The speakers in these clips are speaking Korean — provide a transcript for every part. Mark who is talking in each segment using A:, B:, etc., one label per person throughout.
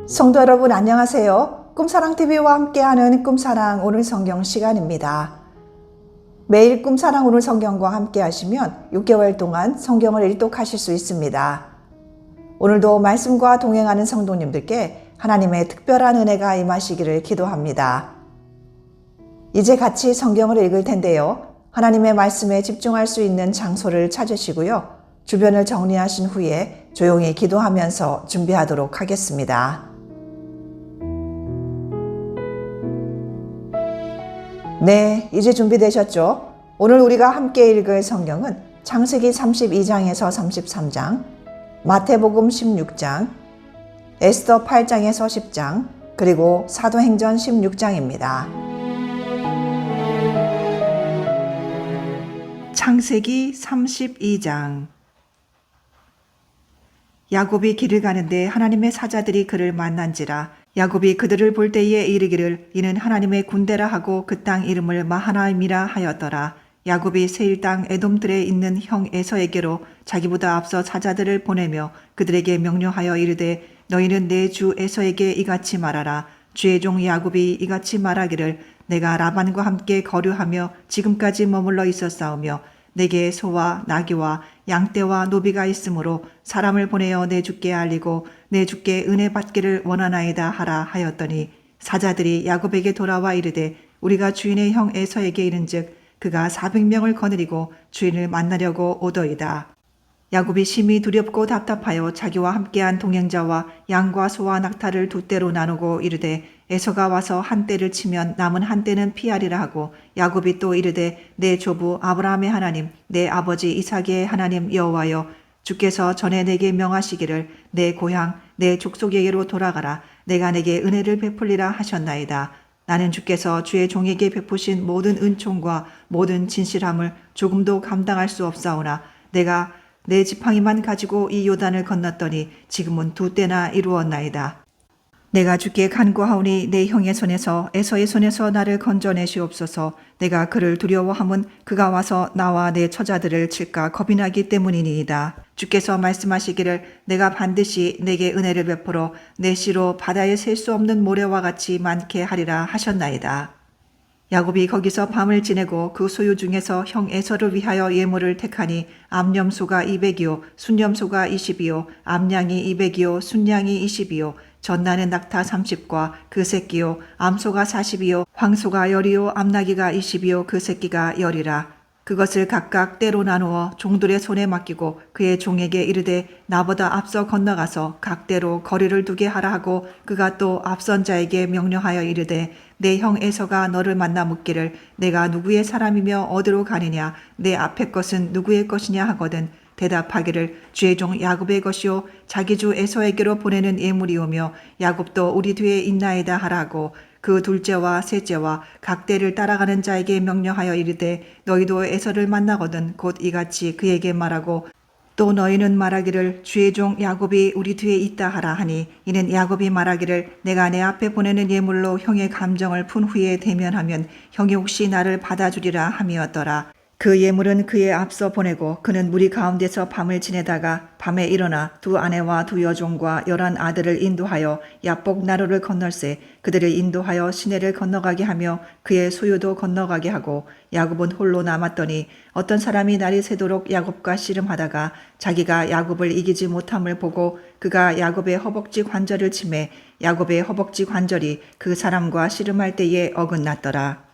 A: 성도 여러분 안녕하세요. 꿈사랑TV와 함께하는 꿈사랑 오늘 성경 시간입니다. 매일 꿈사랑 오늘 성경과 함께 하시면 6개월 동안 성경을 일독하실 수 있습니다. 오늘도 말씀과 동행하는 성도님들께 하나님의 특별한 은혜가 임하시기를 기도합니다. 이제 같이 성경을 읽을 텐데요. 하나님의 말씀에 집중할 수 있는 장소를 찾으시고요. 주변을 정리하신 후에 조용히 기도하면서 준비하도록 하겠습니다. 네, 이제 준비되셨죠? 오늘 우리가 함께 읽을 성경은 창세기 32장에서 33장, 마태복음 16장, 에스더 8장에서 10장, 그리고 사도행전 16장입니다. 창세기 32장. 야곱이 길을 가는데 하나님의 사자들이 그를 만난지라. 야곱이 그들을 볼 때에 이르기를 이는 하나님의 군대라 하고 그 땅 이름을 마하나임이라 하였더라. 야곱이 세일 땅 에돔들에 있는 형 에서에게로 자기보다 앞서 사자들을 보내며 그들에게 명령하여 이르되 너희는 내 주 에서에게 이같이 말하라. 주의 종 야곱이 이같이 말하기를 내가 라반과 함께 거류하며 지금까지 머물러 있었사오며 내게 소와 나귀와 양떼와 노비가 있으므로 사람을 보내어 내 주께 알리고 내 주께 은혜 받기를 원하나이다 하라 하였더니 사자들이 야곱에게 돌아와 이르되 우리가 주인의 형 에서에게 이른즉 그가 400명을 거느리고 주인을 만나려고 오더이다. 야곱이 심히 두렵고 답답하여 자기와 함께한 동행자와 양과 소와 낙타를 두 떼로 나누고 이르되 에서가 와서 한 떼를 치면 남은 한 떼는 피하리라 하고 야곱이 또 이르되 내 조부 아브라함의 하나님 내 아버지 이삭의 하나님 여호와여 주께서 전에 내게 명하시기를 내 고향 내 족속에게로 돌아가라 내가 내게 은혜를 베풀리라 하셨나이다. 나는 주께서 주의 종에게 베푸신 모든 은총과 모든 진실함을 조금도 감당할 수 없사오나 내가 내 지팡이만 가지고 이 요단을 건넜더니 지금은 두 때나 이루었나이다. 내가 주께 간구하오니 내 형의 손에서 에서의 손에서 나를 건져내시옵소서. 내가 그를 두려워함은 그가 와서 나와 내 처자들을 칠까 겁이 나기 때문이니이다. 주께서 말씀하시기를 내가 반드시 내게 은혜를 베풀어 내 씨로 바다에 셀 수 없는 모래와 같이 많게 하리라 하셨나이다. 야곱이 거기서 밤을 지내고 그 소유 중에서 형 에서를 위하여 예물을 택하니 암염소가 200이요 순염소가 20이요 암양이 200이요 순양이 20이요 전나는 낙타 30과 그 새끼요 암소가 40이요 황소가 10이요 암나귀가 20이요 그 새끼가 10이라. 그것을 각각 떼로 나누어 종들의 손에 맡기고 그의 종에게 이르되 나보다 앞서 건너가서 각 떼로 거리를 두게 하라 하고 그가 또 앞선 자에게 명령하여 이르되 내 형 에서가 너를 만나 묻기를 내가 누구의 사람이며 어디로 가느냐 내 앞의 것은 누구의 것이냐 하거든 대답하기를 주의 종 야곱의 것이요 자기 주 에서에게로 보내는 예물이오며 야곱도 우리 뒤에 있나이다 하라고 그 둘째와 셋째와 각 떼를 따라가는 자에게 명령하여 이르되 너희도 에서를 만나거든 곧 이같이 그에게 말하고 또 너희는 말하기를 주의 종 야곱이 우리 뒤에 있다 하라 하니 이는 야곱이 말하기를 내가 내 앞에 보내는 예물로 형의 감정을 푼 후에 대면하면 형이 혹시 나를 받아주리라 함이었더라. 그 예물은 그의 앞서 보내고 그는 무리 가운데서 밤을 지내다가 밤에 일어나 두 아내와 두 여종과 11 아들을 인도하여 야복 나루를 건널세 그들을 인도하여 시내를 건너가게 하며 그의 소유도 건너가게 하고 야곱은 홀로 남았더니 어떤 사람이 날이 새도록 야곱과 씨름하다가 자기가 야곱을 이기지 못함을 보고 그가 야곱의 허벅지 관절을 치매 야곱의 허벅지 관절이 그 사람과 씨름할 때에 어긋났더라.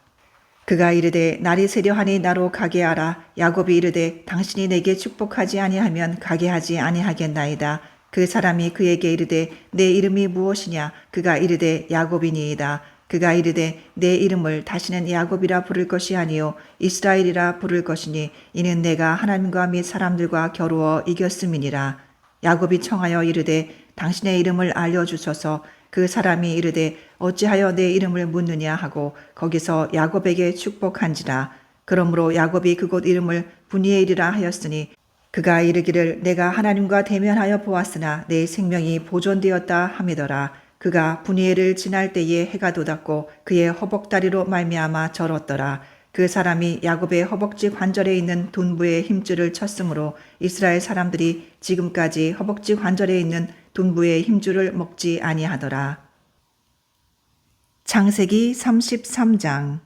A: 그가 이르되 날이 새려하니 나로 가게 하라. 야곱이 이르되 당신이 내게 축복하지 아니하면 가게 하지 아니하겠나이다. 그 사람이 그에게 이르되 내 이름이 무엇이냐? 그가 이르되 야곱이니이다. 그가 이르되 내 이름을 다시는 야곱이라 부를 것이 아니요 이스라엘이라 부를 것이니 이는 내가 하나님과 및 사람들과 겨루어 이겼음이니라. 야곱이 청하여 이르되 당신의 이름을 알려주소서. 그 사람이 이르되 어찌하여 내 이름을 묻느냐 하고 거기서 야곱에게 축복한지라. 그러므로 야곱이 그곳 이름을 브니엘이라 하였으니 그가 이르기를 내가 하나님과 대면하여 보았으나 내 생명이 보존되었다 함이더라. 그가 브니엘을 지날 때에 해가 돋았고 그의 허벅다리로 말미암아 절었더라. 그 사람이 야곱의 허벅지 관절에 있는 둔부의 힘줄을 쳤으므로 이스라엘 사람들이 지금까지 허벅지 관절에 있는 둔부의 힘줄을 먹지 아니하더라. 창세기 33장.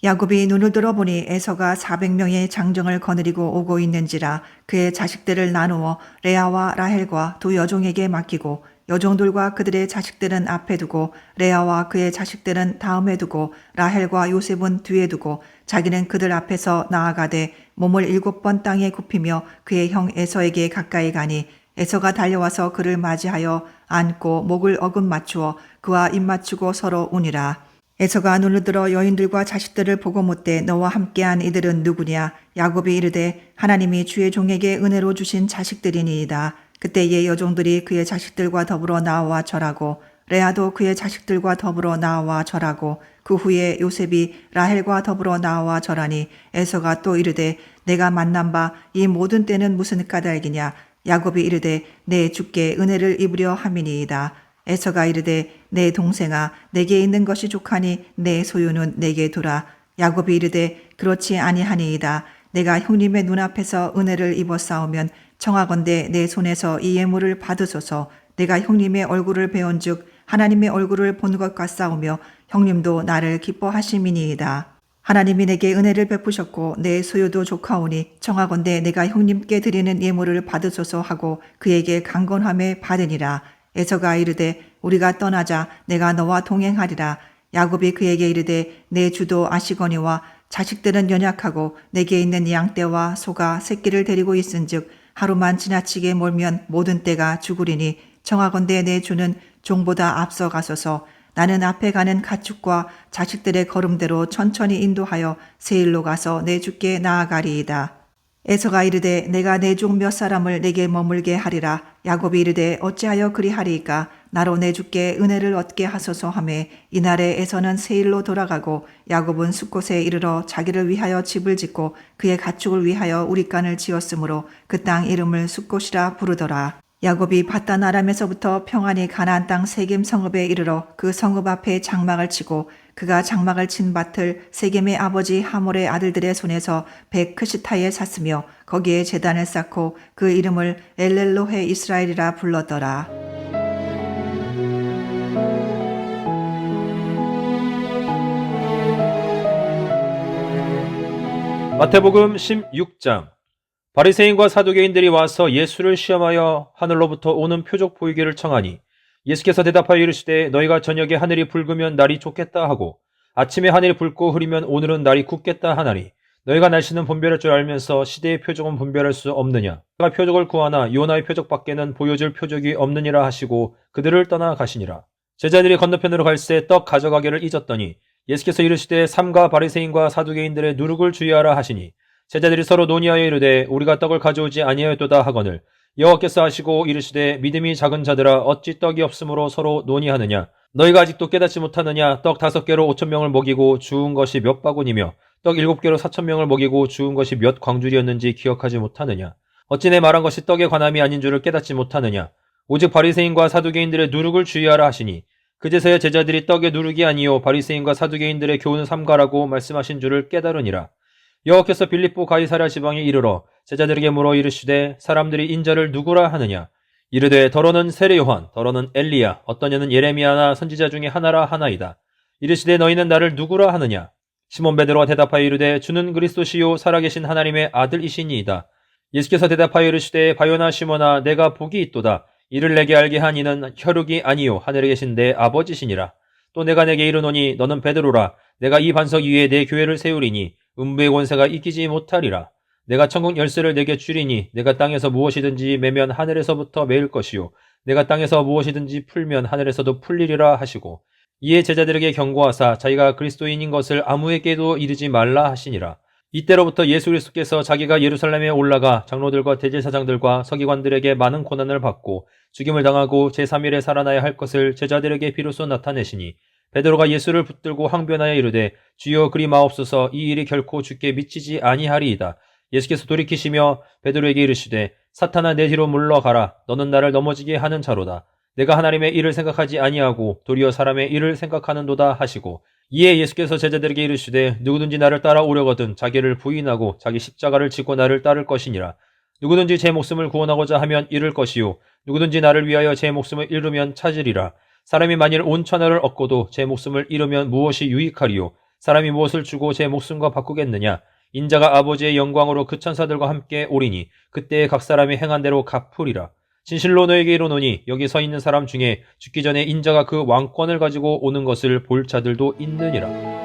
A: 야곱이 눈을 들어보니 에서가 400명의 장정을 거느리고 오고 있는지라 그의 자식들을 나누어 레아와 라헬과 두 여종에게 맡기고 여종들과 그들의 자식들은 앞에 두고 레아와 그의 자식들은 다음에 두고 라헬과 요셉은 뒤에 두고 자기는 그들 앞에서 나아가되 몸을 7번 땅에 굽히며 그의 형 에서에게 가까이 가니 에서가 달려와서 그를 맞이하여 안고 목을 어금 맞추어 그와 입 맞추고 서로 우니라. 에서가 눈을 들어 여인들과 자식들을 보고 묻되 너와 함께한 이들은 누구냐? 야곱이 이르되 하나님이 주의 종에게 은혜로 주신 자식들이니이다. 그때의 여종들이 그의 자식들과 더불어 나와 절하고 레아도 그의 자식들과 더불어 나와 절하고 그 후에 요셉이 라헬과 더불어 나와 절하니 에서가 또 이르되 내가 만난 바 이 모든 때는 무슨 까닭이냐? 야곱이 이르되 내 주께 은혜를 입으려 함이니이다. 에서가 이르되 내 동생아 내게 있는 것이 족하니 내 소유는 내게 두라. 야곱이 이르되 그렇지 아니하니이다. 내가 형님의 눈앞에서 은혜를 입었사오면 청하건대 내 손에서 이 예물을 받으소서. 내가 형님의 얼굴을 배운즉 하나님의 얼굴을 본 것 같사오며 형님도 나를 기뻐하심이니이다. 하나님이 내게 은혜를 베푸셨고 내 소유도 족하오니 청하건대 내가 형님께 드리는 예물을 받으소서 하고 그에게 강건함에 받으니라. 에서가 이르되 우리가 떠나자. 내가 너와 동행하리라. 야곱이 그에게 이르되 내 주도 아시거니와 자식들은 연약하고 내게 있는 양떼와 소가 새끼를 데리고 있은즉 하루만 지나치게 몰면 모든 떼가 죽으리니 청하건대 내 주는 종보다 앞서 가소서. 나는 앞에 가는 가축과 자식들의 걸음대로 천천히 인도하여 세일로 가서 내 주께 나아가리이다. 에서가 이르되 내가 내 종 몇 사람을 내게 머물게 하리라. 야곱이 이르되 어찌하여 그리하리이까? 나로 내 주께 은혜를 얻게 하소서 하매 이날에 에서는 세일로 돌아가고 야곱은 숫곳에 이르러 자기를 위하여 집을 짓고 그의 가축을 위하여 우릿간을 지었으므로 그 땅 이름을 숫곳이라 부르더라. 야곱이 밧단 아람에서부터 평안히 가나안 땅 세겜 성읍에 이르러 그 성읍 앞에 장막을 치고 그가 장막을 친 밭을 세겜의 아버지 하몰의 아들들의 손에서 백크시타에 샀으며 거기에 제단을 쌓고 그 이름을 엘렐로헤 이스라엘이라 불렀더라.
B: 마태복음 16장. 바리새인과 사두개인들이 와서 예수를 시험하여 하늘로부터 오는 표적 보이기를 청하니 예수께서 대답하여 이르시되 너희가 저녁에 하늘이 붉으면 날이 좋겠다 하고 아침에 하늘이 붉고 흐리면 오늘은 날이 굳겠다 하나니 너희가 날씨는 분별할 줄 알면서 시대의 표적은 분별할 수 없느냐? 내가 표적을 구하나 요나의 표적밖에는 보여줄 표적이 없느니라 하시고 그들을 떠나 가시니라. 제자들이 건너편으로 갈새 떡 가져가기를 잊었더니 예수께서 이르시되 삼가 바리새인과 사두개인들의 누룩을 주의하라 하시니 제자들이 서로 논의하여 이르되 우리가 떡을 가져오지 아니하였도다 하거늘 여호와께서 하시고 이르시되 믿음이 작은 자들아 어찌 떡이 없으므로 서로 논의하느냐? 너희가 아직도 깨닫지 못하느냐? 떡 5개로 5,000명을 먹이고 주운 것이 몇 바구니며 떡 7개로 4,000명을 먹이고 주운 것이 몇 광줄이었는지 기억하지 못하느냐? 어찌 내 말한 것이 떡의 관함이 아닌 줄을 깨닫지 못하느냐? 오직 바리새인과 사두개인들의 누룩을 주의하라 하시니 그제서야 제자들이 떡의 누룩이 아니요 바리새인과 사두개인들의 교훈을 삼가라고 말씀하신 줄을 깨달으니라. 여호와께서 빌립보 가이사랴 지방에 이르러 제자들에게 물어 이르시되 사람들이 인자를 누구라 하느냐? 이르되 더러는 세례 요한, 더러는 엘리야, 어떤 이는 예레미야나 선지자 중에 하나라 하나이다. 이르시되 너희는 나를 누구라 하느냐? 시몬 베드로가 대답하여 이르되 주는 그리스도시요 살아계신 하나님의 아들이시니이다. 예수께서 대답하여 이르시되 바요나 시몬아 내가 복이 있도다. 이를 내게 알게 한 이는 혈육이 아니요 하늘에 계신 내 아버지시니라. 또 내가 내게 이르노니 너는 베드로라. 내가 이 반석 위에 내 교회를 세우리니 음부의 권세가 이기지 못하리라. 내가 천국 열쇠를 내게 주리니 내가 땅에서 무엇이든지 매면 하늘에서부터 매일 것이요 내가 땅에서 무엇이든지 풀면 하늘에서도 풀리리라 하시고 이에 제자들에게 경고하사 자기가 그리스도인인 것을 아무에게도 이르지 말라 하시니라. 이때로부터 예수 그리스도께서 자기가 예루살렘에 올라가 장로들과 대제사장들과 서기관들에게 많은 고난을 받고 죽임을 당하고 제3일에 살아나야 할 것을 제자들에게 비로소 나타내시니 베드로가 예수를 붙들고 항변하여 이르되 주여 그리 마옵소서 이 일이 결코 주께 미치지 아니하리이다. 예수께서 돌이키시며 베드로에게 이르시되 사탄아 내 뒤로 물러가라. 너는 나를 넘어지게 하는 자로다. 내가 하나님의 일을 생각하지 아니하고 도리어 사람의 일을 생각하는도다 하시고 이에 예수께서 제자들에게 이르시되 누구든지 나를 따라오려거든 자기를 부인하고 자기 십자가를 지고 나를 따를 것이니라. 누구든지 제 목숨을 구원하고자 하면 잃을 것이요 누구든지 나를 위하여 제 목숨을 잃으면 찾으리라. 사람이 만일 온 천하를 얻고도 제 목숨을 잃으면 무엇이 유익하리요? 사람이 무엇을 주고 제 목숨과 바꾸겠느냐? 인자가 아버지의 영광으로 그 천사들과 함께 오리니 그때에 각 사람이 행한 대로 갚으리라. 진실로 너에게 이르노니 여기 서 있는 사람 중에 죽기 전에 인자가 그 왕권을 가지고 오는 것을 볼 자들도 있느니라.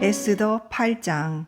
A: 에스더 8장.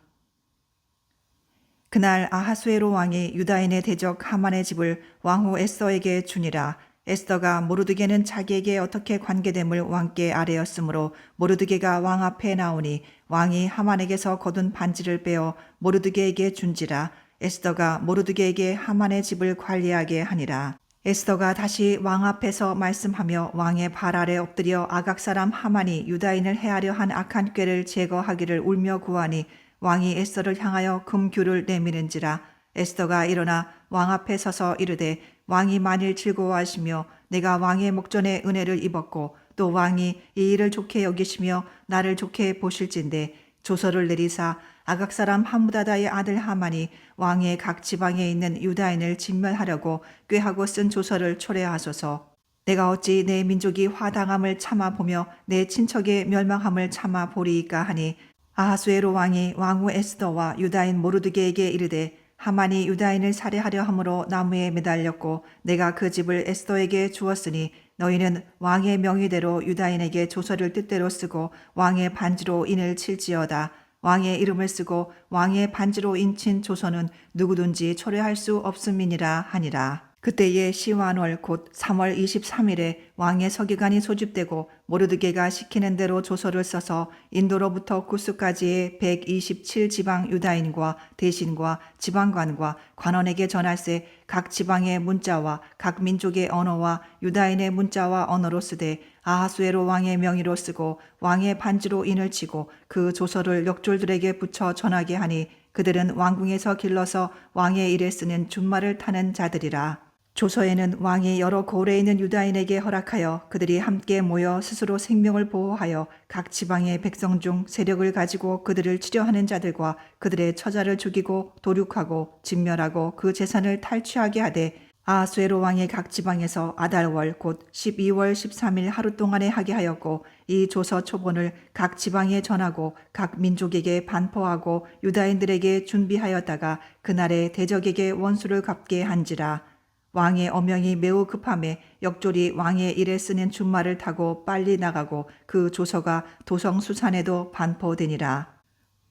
A: 그날 아하수에로 왕이 유다인의 대적 하만의 집을 왕후 에스더에게 주니라. 에스더가 모르드게는 자기에게 어떻게 관계됨을 왕께 아뢰었으므로 모르드게가 왕 앞에 나오니 왕이 하만에게서 거둔 반지를 빼어 모르드게에게 준지라. 에스더가 모르드게에게 하만의 집을 관리하게 하니라. 에스더가 다시 왕 앞에서 말씀하며 왕의 발 아래 엎드려 아각 사람 하만이 유다인을 해하려 한 악한 꾀를 제거하기를 울며 구하니 왕이 에스더를 향하여 금규를 내미는지라. 에스더가 일어나 왕 앞에 서서 이르되 왕이 만일 즐거워하시며 내가 왕의 목전에 은혜를 입었고 또 왕이 이 일을 좋게 여기시며 나를 좋게 보실진대 조서를 내리사 아각 사람 함무다다의 아들 하만이 왕의 각 지방에 있는 유다인을 진멸하려고 꾀하고 쓴 조서를 초래하소서. 내가 어찌 내 민족이 화당함을 참아보며 내 친척의 멸망함을 참아보리이까 하니 아하수에로 왕이 왕후 에스더와 유다인 모르드게에게 이르되 하만이 유다인을 살해하려 함으로 나무에 매달렸고 내가 그 집을 에스더에게 주었으니 너희는 왕의 명의대로 유다인에게 조서를 뜻대로 쓰고 왕의 반지로 인을 칠지어다. 왕의 이름을 쓰고 왕의 반지로 인친 조서는 누구든지 초래할 수 없음이니라 하니라. 그때에 시완월 곧 3월 23일에 왕의 서기관이 소집되고 모르드게가 시키는 대로 조서를 써서 인도로부터 구스까지의 127지방 유다인과 대신과 지방관과 관원에게 전할세 각 지방의 문자와 각 민족의 언어와 유다인의 문자와 언어로 쓰되 아하수에로 왕의 명의로 쓰고 왕의 반지로 인을 치고 그 조서를 역졸들에게 붙여 전하게 하니 그들은 왕궁에서 길러서 왕의 일에 쓰는 준말을 타는 자들이라. 조서에는 왕이 여러 고을에 있는 유다인에게 허락하여 그들이 함께 모여 스스로 생명을 보호하여 각 지방의 백성 중 세력을 가지고 그들을 치려하는 자들과 그들의 처자를 죽이고 도륙하고 진멸하고 그 재산을 탈취하게 하되 아하수에로 왕이 각 지방에서 아달월 곧 12월 13일 하루 동안에 하게 하였고 이 조서 초본을 각 지방에 전하고 각 민족에게 반포하고 유다인들에게 준비하였다가 그날에 대적에게 원수를 갚게 한지라. 왕의 어명이 매우 급함에 역졸이 왕의 일에 쓰는 준말을 타고 빨리 나가고 그 조서가 도성수산에도 반포되니라.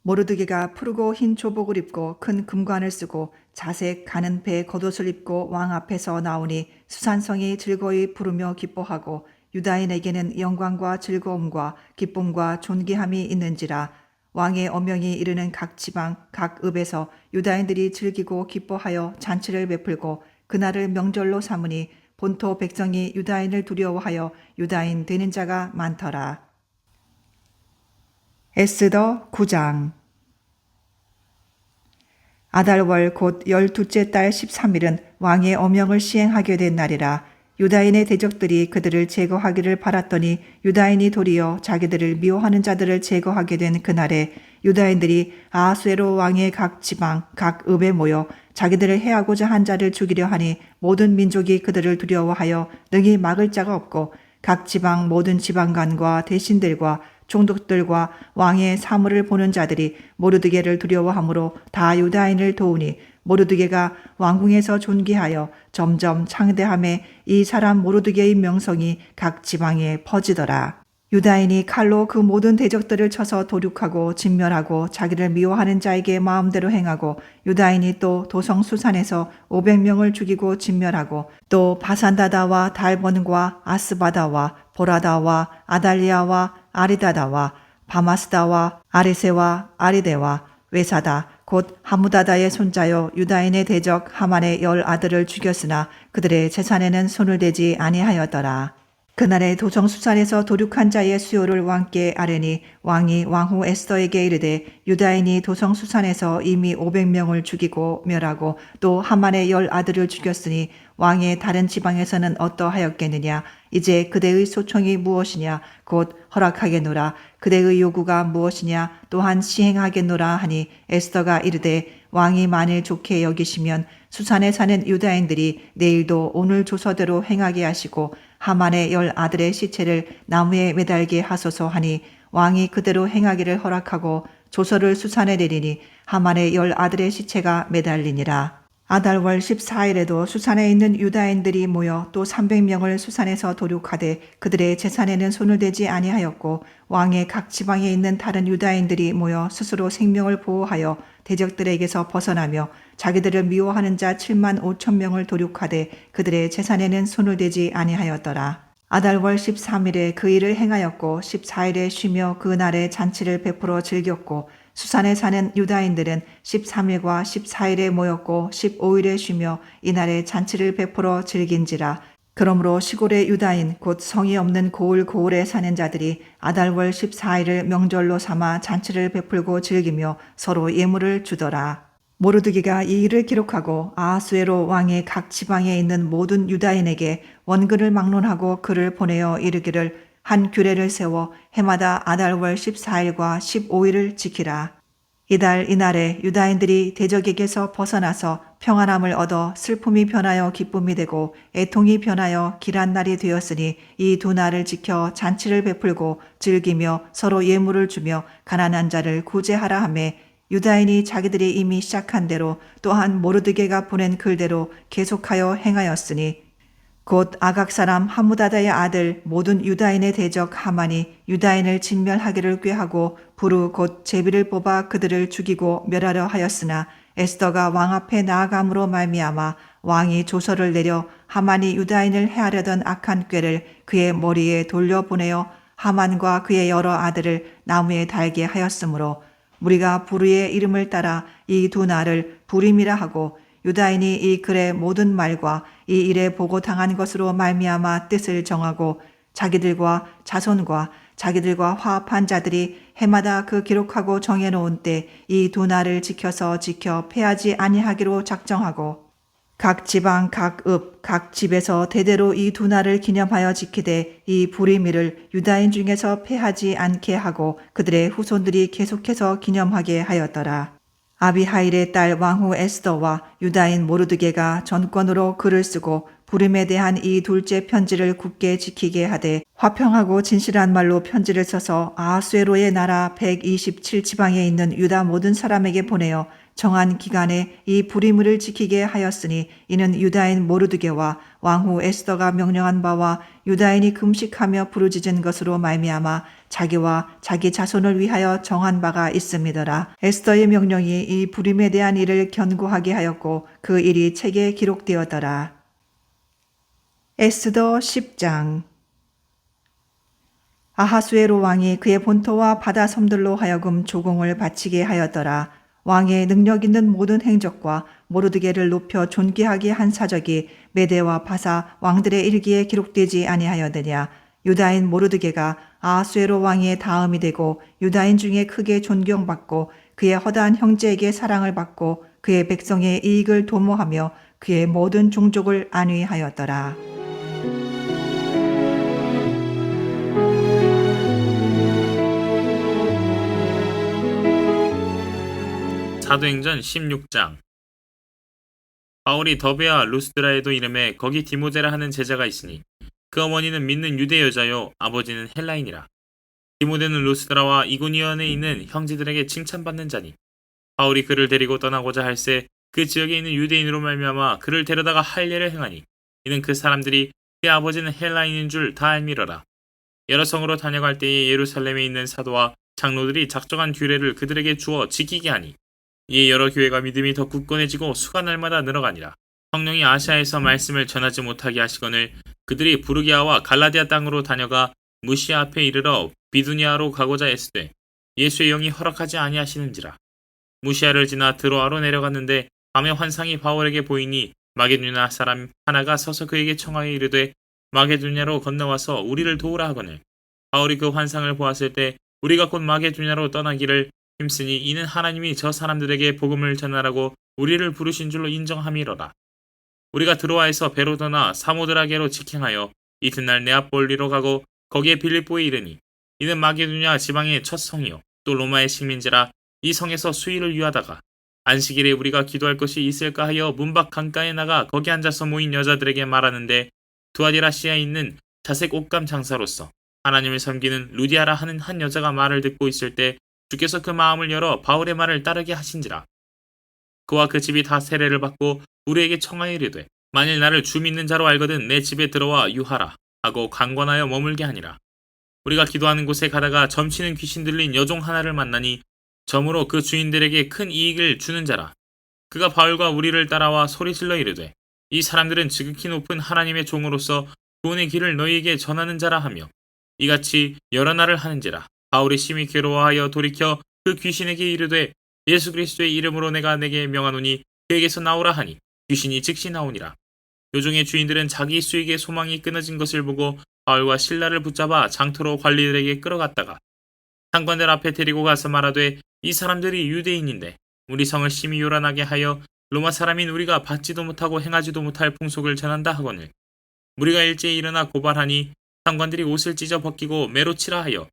A: 모르드게가 푸르고 흰 조복을 입고 큰 금관을 쓰고 자색 가는 배 겉옷을 입고 왕 앞에서 나오니 수산성이 즐거이 부르며 기뻐하고 유다인에게는 영광과 즐거움과 기쁨과 존귀함이 있는지라. 왕의 어명이 이르는 각 지방 각 읍에서 유다인들이 즐기고 기뻐하여 잔치를 베풀고 그날을 명절로 삼으니 본토 백성이 유다인을 두려워하여 유다인 되는 자가 많더라. 에스더 9장. 아달월 곧 12째 달 13일은 왕의 어명을 시행하게 된 날이라. 유다인의 대적들이 그들을 제거하기를 바랐더니 유다인이 도리어 자기들을 미워하는 자들을 제거하게 된 그날에 유다인들이 아하수에로 왕의 각 지방 각 읍에 모여 자기들을 해하고자 한 자를 죽이려 하니 모든 민족이 그들을 두려워하여 능히 막을 자가 없고 각 지방 모든 지방관과 대신들과 총독들과 왕의 사물을 보는 자들이 모르드게를 두려워하므로 다 유다인을 도우니 모르드게가 왕궁에서 존귀하여 점점 창대함에 이 사람 모르드게의 명성이 각 지방에 퍼지더라. 유다인이 칼로 그 모든 대적들을 쳐서 도륙하고 진멸하고 자기를 미워하는 자에게 마음대로 행하고 유다인이 또 도성수산에서 500명을 죽이고 진멸하고 또 바산다다와 달본과 아스바다와 보라다와 아달리아와 아리다다와 바마스다와 아리세와 아리데와 외사다 곧 하무다다의 손자요 유다인의 대적 하만의 10 아들을 죽였으나 그들의 재산에는 손을 대지 아니하였더라. 그날에 도성수산에서 도륙한 자의 수요를 왕께 아뢰니 왕이 왕후 에스더에게 이르되 유다인이 도성수산에서 이미 500명을 죽이고 멸하고 또 하만의 10 아들을 죽였으니 왕의 다른 지방에서는 어떠하였겠느냐. 이제 그대의 소청이 무엇이냐. 곧 허락하겠노라. 그대의 요구가 무엇이냐. 또한 시행하겠노라 하니 에스더가 이르되 왕이 만일 좋게 여기시면 수산에 사는 유다인들이 내일도 오늘 조서대로 행하게 하시고 하만의 10 아들의 시체를 나무에 매달게 하소서 하니 왕이 그대로 행하기를 허락하고 조서를 수산에 내리니 하만의 10 아들의 시체가 매달리니라. 아달월 14일에도 수산에 있는 유다인들이 모여 또 300명을 수산에서 도륙하되 그들의 재산에는 손을 대지 아니하였고 왕의 각 지방에 있는 다른 유다인들이 모여 스스로 생명을 보호하여 대적들에게서 벗어나며 자기들을 미워하는 자 7만 5천 명을 도륙하되 그들의 재산에는 손을 대지 아니하였더라. 아달월 13일에 그 일을 행하였고 14일에 쉬며 그 날에 잔치를 베풀어 즐겼고 수산에 사는 유다인들은 13일과 14일에 모였고 15일에 쉬며 이날에 잔치를 베풀어 즐긴지라. 그러므로 시골의 유다인 곧 성이 없는 고을에 사는 자들이 아달월 14일을 명절로 삼아 잔치를 베풀고 즐기며 서로 예물을 주더라. 모르드기가 이 일을 기록하고 아하수에로 왕의 각 지방에 있는 모든 유다인에게 원근을 막론하고 글을 보내어 이르기를 한 규례를 세워 해마다 아달월 14일과 15일을 지키라. 이날에 유다인들이 대적에게서 벗어나서 평안함을 얻어 슬픔이 변하여 기쁨이 되고 애통이 변하여 길한 날이 되었으니 이 두 날을 지켜 잔치를 베풀고 즐기며 서로 예물을 주며 가난한 자를 구제하라 하매 유다인이 자기들이 이미 시작한 대로 또한 모르드게가 보낸 글대로 계속하여 행하였으니 곧 아각 사람 하무다다의 아들 모든 유다인의 대적 하만이 유다인을 진멸하기를 꾀하고 부르 곧 제비를 뽑아 그들을 죽이고 멸하려 하였으나 에스더가 왕 앞에 나아감으로 말미암아 왕이 조서를 내려 하만이 유다인을 해하려던 악한 꾀를 그의 머리에 돌려보내어 하만과 그의 여러 아들을 나무에 달게 하였으므로 우리가 부르의 이름을 따라 이 두 날을 부림이라 하고 유다인이 이 글의 모든 말과 이 일에 보고 당한 것으로 말미암아 뜻을 정하고 자기들과 자손과 자기들과 화합한 자들이 해마다 그 기록하고 정해놓은 때 이 두 날을 지켜 패하지 아니하기로 작정하고 각 지방 각 읍 각 집에서 대대로 이 두 날을 기념하여 지키되 이 부리미를 유다인 중에서 패하지 않게 하고 그들의 후손들이 계속해서 기념하게 하였더라. 아비하일의 딸 왕후 에스더와 유다인 모르드게가 전권으로 글을 쓰고 부림에 대한 이 둘째 편지를 굳게 지키게 하되 화평하고 진실한 말로 편지를 써서 아하수에로의 나라 127지방에 있는 유다 모든 사람에게 보내어 정한 기간에 이 부림을 지키게 하였으니 이는 유다인 모르드게와 왕후 에스더가 명령한 바와 유다인이 금식하며 부르짖은 것으로 말미암아 자기와 자기 자손을 위하여 정한 바가 있음이더라. 에스더의 명령이 이 부림에 대한 일을 견고하게 하였고 그 일이 책에 기록되었더라. 에스더 10장. 아하수에로 왕이 그의 본토와 바다 섬들로 하여금 조공을 바치게 하였더라. 왕의 능력 있는 모든 행적과 모르드게를 높여 존귀하게 한 사적이 메대와 바사 왕들의 일기에 기록되지 아니하였느냐. 유다인 모르드게가 아하수에로 왕의 다음이 되고 유다인 중에 크게 존경받고 그의 허다한 형제에게 사랑을 받고 그의 백성의 이익을 도모하며 그의 모든 종족을 안위하였더라.
C: 사도행전 16장. 바울이 더베와 루스드라에도 이름에 거기 디모데라 하는 제자가 있으니 그 어머니는 믿는 유대 여자요 아버지는 헬라인이라. 디모데는 루스드라와 이고니온에 있는 형제들에게 칭찬받는 자니 바울이 그를 데리고 떠나고자 할새 그 지역에 있는 유대인으로 말미암아 그를 데려다가 할례를 행하니 이는 그 사람들이 그의 아버지는 헬라인인 줄 다 알미러라. 여러 성으로 다녀갈 때에 예루살렘에 있는 사도와 장로들이 작정한 규례를 그들에게 주어 지키게 하니 이에 여러 교회가 믿음이 더 굳건해지고 수가 날마다 늘어가니라. 성령이 아시아에서 말씀을 전하지 못하게 하시거늘 그들이 부르기아와 갈라디아 땅으로 다녀가 무시아 앞에 이르러 비두니아로 가고자 애쓰되 예수의 영이 허락하지 아니하시는지라. 무시아를 지나 드로아로 내려갔는데 밤에 환상이 바울에게 보이니 마게도냐 사람 하나가 서서 그에게 청하여 이르되 마게도냐로 건너와서 우리를 도우라 하거늘 바울이 그 환상을 보았을 때 우리가 곧 마게도냐로 떠나기를 힘쓰니 이는 하나님이 저 사람들에게 복음을 전하라고 우리를 부르신 줄로 인정함이로라. 우리가 드로아에서 배로 떠나 사모드라게로 직행하여 이튿날 네아폴리로 가고 거기에 빌립보에 이르니 이는 마게도냐 지방의 첫 성이요 또 로마의 식민지라 이 성에서 수일을 유하다가 안식일에 우리가 기도할 것이 있을까 하여 문밖 강가에 나가 거기 앉아서 모인 여자들에게 말하는데 두아디라시아에 있는 자색 옷감 장사로서 하나님을 섬기는 루디아라 하는 한 여자가 말을 듣고 있을 때 주께서 그 마음을 열어 바울의 말을 따르게 하신지라. 그와 그 집이 다 세례를 받고 우리에게 청하여 이르되 만일 나를 주 믿는 자로 알거든 내 집에 들어와 유하라 하고 강권하여 머물게 하니라. 우리가 기도하는 곳에 가다가 점치는 귀신 들린 여종 하나를 만나니 점으로 그 주인들에게 큰 이익을 주는 자라. 그가 바울과 우리를 따라와 소리질러 이르되 이 사람들은 지극히 높은 하나님의 종으로서 구원의 길을 너희에게 전하는 자라 하며 이같이 여러 날을 하는지라. 바울이 심히 괴로워하여 돌이켜 그 귀신에게 이르되 예수 그리스도의 이름으로 내가 내게 명하노니 그에게서 나오라 하니 귀신이 즉시 나오니라. 요종의 주인들은 자기 수익의 소망이 끊어진 것을 보고 바울과 실라를 붙잡아 장터로 관리들에게 끌어갔다가 상관들 앞에 데리고 가서 말하되 이 사람들이 유대인인데 우리 성을 심히 요란하게 하여 로마 사람인 우리가 받지도 못하고 행하지도 못할 풍속을 전한다 하거늘 우리가 일제히 일어나 고발하니 상관들이 옷을 찢어 벗기고 매로 치라 하여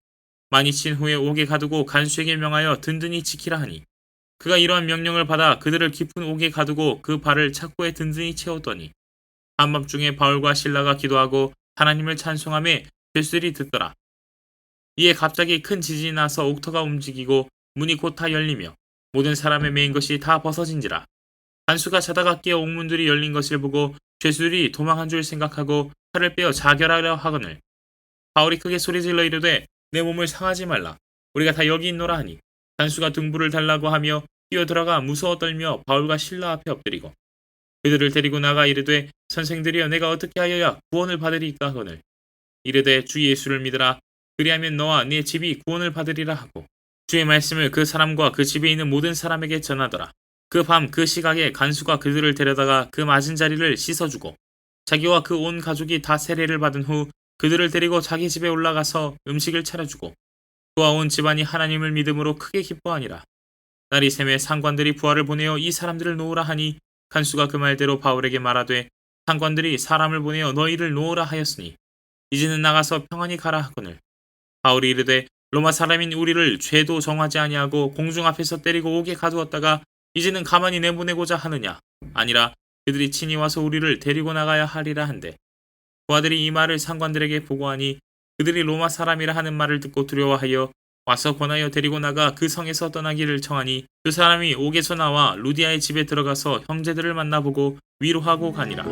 C: 많이 친 후에 옥에 가두고 간수에게 명하여 든든히 지키라 하니 그가 이러한 명령을 받아 그들을 깊은 옥에 가두고 그 발을 착고에 든든히 채웠더니 한밤중에 바울과 실라가 기도하고 하나님을 찬송하며 죄수들이 듣더라. 이에 갑자기 큰 지진이 나서 옥터가 움직이고 문이 곧 다 열리며 모든 사람의 메인 것이 다 벗어진지라. 간수가 자다가 깨어 옥문들이 열린 것을 보고 죄수들이 도망한 줄 생각하고 칼을 빼어 자결하려 하거늘 바울이 크게 소리질러 이르되 내 몸을 상하지 말라. 우리가 다 여기 있노라 하니 간수가 등불을 달라고 하며 뛰어들어가 무서워 떨며 바울과 실라 앞에 엎드리고 그들을 데리고 나가 이르되 선생들이여 내가 어떻게 하여야 구원을 받으리까 하거늘 이르되 주 예수를 믿으라. 그리하면 너와 네 집이 구원을 받으리라 하고 주의 말씀을 그 사람과 그 집에 있는 모든 사람에게 전하더라. 그 밤 그 시각에 간수가 그들을 데려다가 그 맞은 자리를 씻어주고 자기와 그 온 가족이 다 세례를 받은 후 그들을 데리고 자기 집에 올라가서 음식을 차려주고 그와 온 집안이 하나님을 믿음으로 크게 기뻐하니라. 날이 새매 상관들이 부하를 보내어 이 사람들을 놓으라 하니 간수가 그 말대로 바울에게 말하되 상관들이 사람을 보내어 너희를 놓으라 하였으니 이제는 나가서 평안히 가라 하거늘 바울이 이르되 로마 사람인 우리를 죄도 정하지 아니하고 공중 앞에서 때리고 옥에 가두었다가 이제는 가만히 내보내고자 하느냐 아니라 그들이 친히 와서 우리를 데리고 나가야 하리라 한데 부하들이 이 말을 상관들에게 보고하니 그들이 로마 사람이라 하는 말을 듣고 두려워하여 와서 권하여 데리고 나가 그 성에서 떠나기를 청하니 그 사람이 옥에서 나와 루디아의 집에 들어가서 형제들을 만나보고 위로하고 가니라.